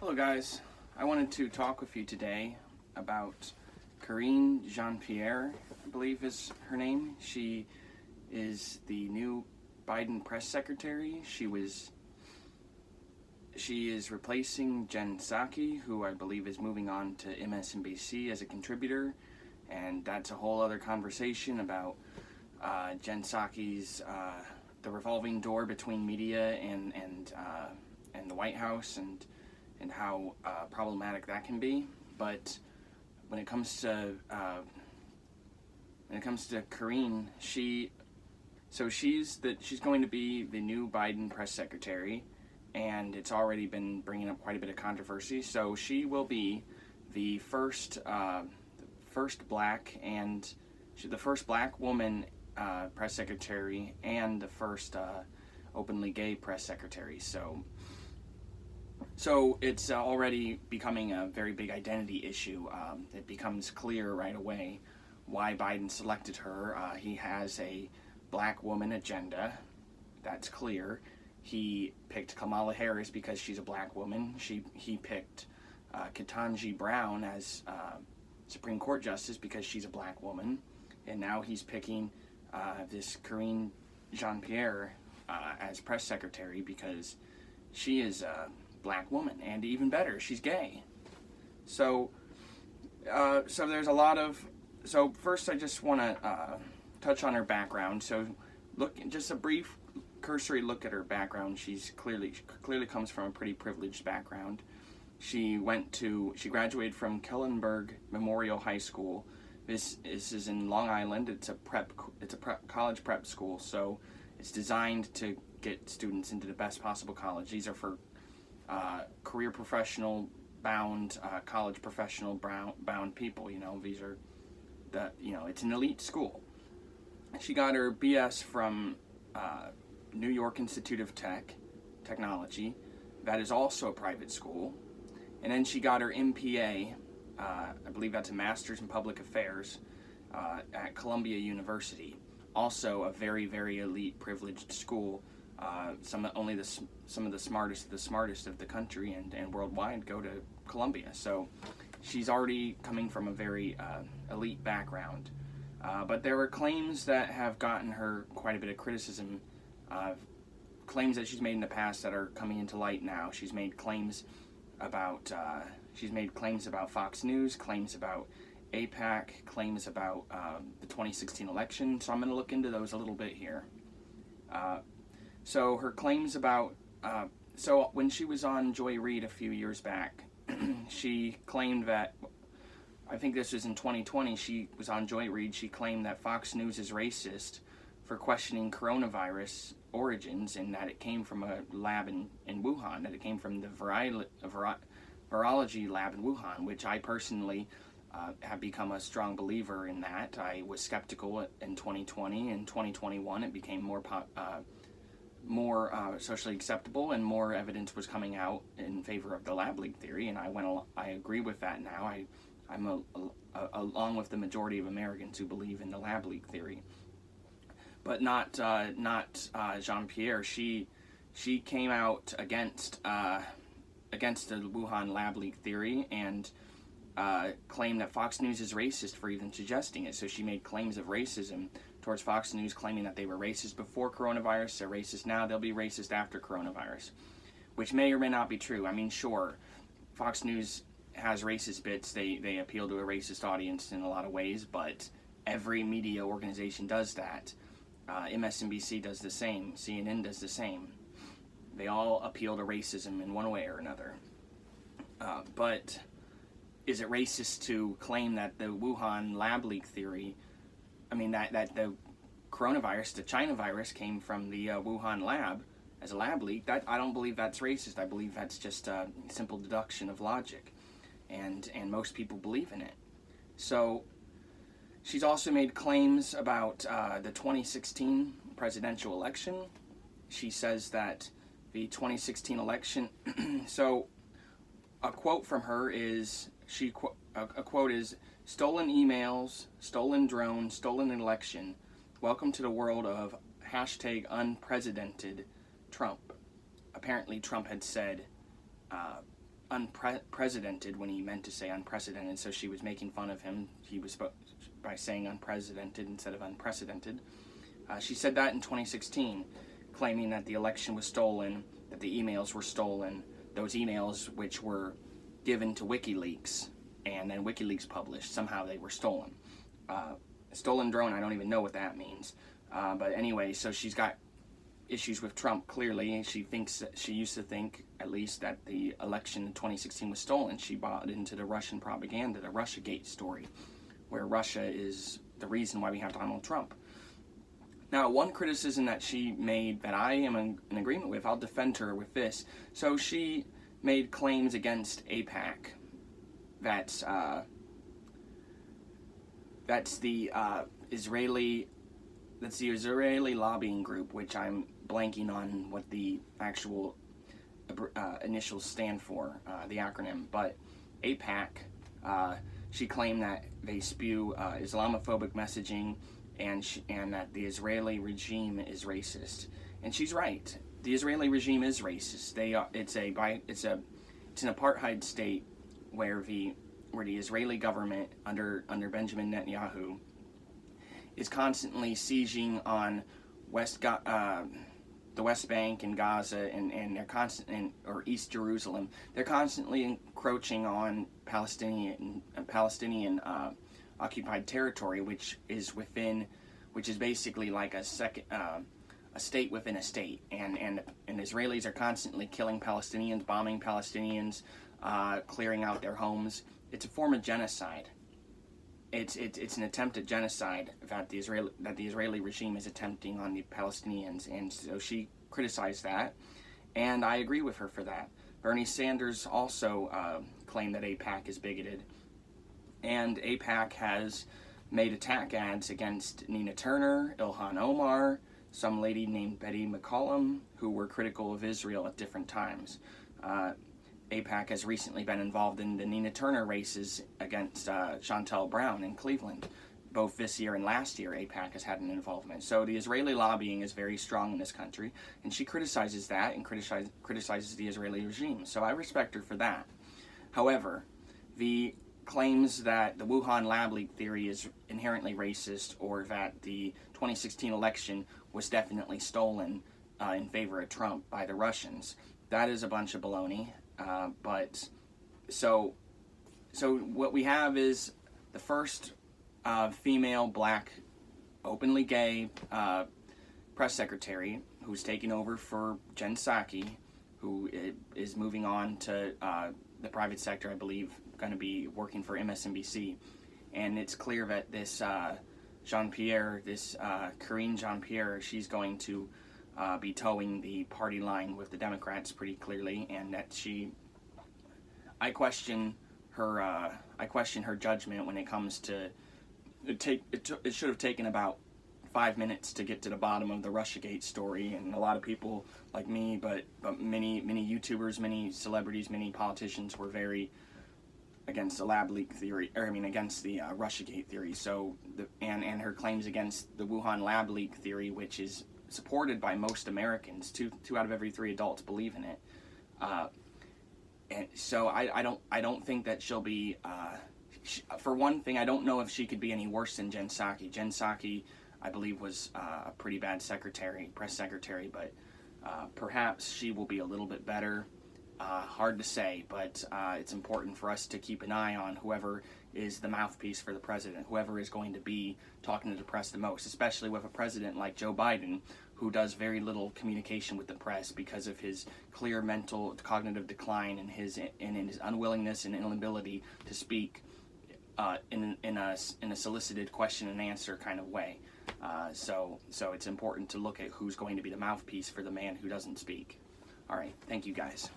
Hello guys, I wanted to talk with you today about Karine Jean-Pierre, I believe is her name. She is the new Biden press secretary. She is replacing Jen Psaki, who I believe is moving on to MSNBC as a contributor, and that's a whole other conversation about Jen Psaki's the revolving door between media and the White House and how problematic that can be. But when it comes to Karine, she's going to be the new Biden press secretary, and it's already been bringing up quite a bit of controversy. So she will be the first black woman press secretary and the first openly gay press secretary. So it's already becoming a very big identity issue. It becomes clear right away why Biden selected her. He has a black woman agenda. That's clear. He picked Kamala Harris because she's a black woman. He picked Ketanji Brown as Supreme Court Justice because she's a black woman. And now he's picking this Karine Jean-Pierre as press secretary because she is a black woman, and even better, she's gay. So there's a lot of. So first, I just want to touch on her background. So just a brief cursory look at her background. She clearly comes from a pretty privileged background. She graduated from Kellenberg Memorial High School. This is in Long Island. It's a college prep school. So it's designed to get students into the best possible college. These are for career professional bound, college professional bound people. These are it's an elite school. She got her BS from New York Institute of Technology. That is also a private school. And then she got her MPA, I believe that's a Master's in Public Affairs, at Columbia University. Also a very, very elite, privileged school. Some of the smartest of the country and worldwide go to Columbia. So she's already coming from a very elite background. But there were claims that have gotten her quite a bit of criticism, claims that she's made in the past that are coming into light now. She's made claims about Fox News, claims about AIPAC, claims about the 2016 election. So I'm going to look into those a little bit here. So her claims about, so when she was on Joy Reid a few years back, she claimed that, I think this was in 2020, she was on Joy Reid, she claimed that Fox News is racist for questioning coronavirus origins and that it came from a lab in Wuhan, that it came from the virology lab in Wuhan, which I personally have become a strong believer in that. I was skeptical in 2020. In 2021, it became more socially acceptable, and more evidence was coming out in favor of the lab leak theory, and I agree with that now. I'm along with the majority of Americans who believe in the lab leak theory, but not Jean-Pierre. She came out against the Wuhan lab leak theory and claimed that Fox News is racist for even suggesting it. So she made claims of racism towards Fox News, claiming that they were racist before coronavirus, they're racist now, they'll be racist after coronavirus, which may or may not be true. I mean, sure, Fox News has racist bits, they appeal to a racist audience in a lot of ways, but every media organization does that. MSNBC does the same, CNN does the same. They all appeal to racism in one way or another. But is it racist to claim that the Wuhan lab leak theory, that the coronavirus, the China virus, came from the Wuhan lab as a lab leak? That I don't believe that's racist. I believe that's just a simple deduction of logic, and most people believe in it. So she's also made claims about the 2016 presidential election. She says that the 2016 election. So a quote from her is a quote is, "Stolen emails, stolen drone, stolen election. Welcome to the world of #unprecedented Trump." Apparently Trump had said unprecedented when he meant to say unprecedented, so she was making fun of him. He was by saying unprecedented instead of unprecedented. She said that in 2016, claiming that the election was stolen, that the emails were stolen, those emails which were given to WikiLeaks and then WikiLeaks published, somehow they were stolen. Stolen drone, I don't even know what that means. But anyway, so she's got issues with Trump, clearly. She used to think, at least, that the election in 2016 was stolen. She bought into the Russian propaganda, the Russiagate story, where Russia is the reason why we have Donald Trump. Now, one criticism that she made that I am in agreement with, I'll defend her with this. So she made claims against AIPAC. That's the Israeli lobbying group, which I'm blanking on what the actual initials stand for, the acronym. But AIPAC, she claimed that they spew Islamophobic messaging and that the Israeli regime is racist. And she's right. The Israeli regime is racist. It's an apartheid state where the Israeli government under Benjamin Netanyahu is constantly sieging on the West Bank and Gaza and they're or East Jerusalem. They're constantly encroaching on Palestinian occupied territory, which is basically like a state within a state, and Israelis are constantly killing Palestinians, bombing Palestinians, clearing out their homes. It's a form of genocide. It's an attempt at genocide that the Israeli regime is attempting on the Palestinians, and so she criticized that, and I agree with her for that. Bernie Sanders also claimed that AIPAC is bigoted, and AIPAC has made attack ads against Nina Turner, Ilhan Omar, some lady named Betty McCollum, who were critical of Israel at different times. AIPAC has recently been involved in the Nina Turner races against Chantel Brown in Cleveland. Both this year and last year, AIPAC has had an involvement. So the Israeli lobbying is very strong in this country, and she criticizes that and criticizes the Israeli regime. So I respect her for that. However, the claims that the Wuhan lab leak theory is inherently racist, or that the 2016 election was definitely stolen in favor of Trump by the Russians, that is a bunch of baloney. But so what we have is the first female black, openly gay press secretary who's taking over for Jen Psaki, who is moving on to the private sector, I believe, going to be working for MSNBC. And it's clear that this Jean-Pierre, Karine Jean-Pierre, she's going to be towing the party line with the Democrats pretty clearly, and that I question her judgment when it comes to it should have taken about 5 minutes to get to the bottom of the Russiagate story, and a lot of people like me, but many YouTubers, many celebrities, many politicians were very against the lab leak theory, against the Russiagate theory. So and her claims against the Wuhan lab leak theory, which is supported by most Americans. Two out of every 3 adults believe in it. And so I don't think that she'll be. For one thing, I don't know if she could be any worse than Jen Psaki. Jen Psaki, I believe, was a pretty bad press secretary, but perhaps she will be a little bit better. Hard to say, but it's important for us to keep an eye on whoever is the mouthpiece for the president, whoever is going to be talking to the press the most, especially with a president like Joe Biden, who does very little communication with the press because of his clear mental cognitive decline and his unwillingness and inability to speak in a solicited question and answer kind of way. So it's important to look at who's going to be the mouthpiece for the man who doesn't speak. All right, thank you guys.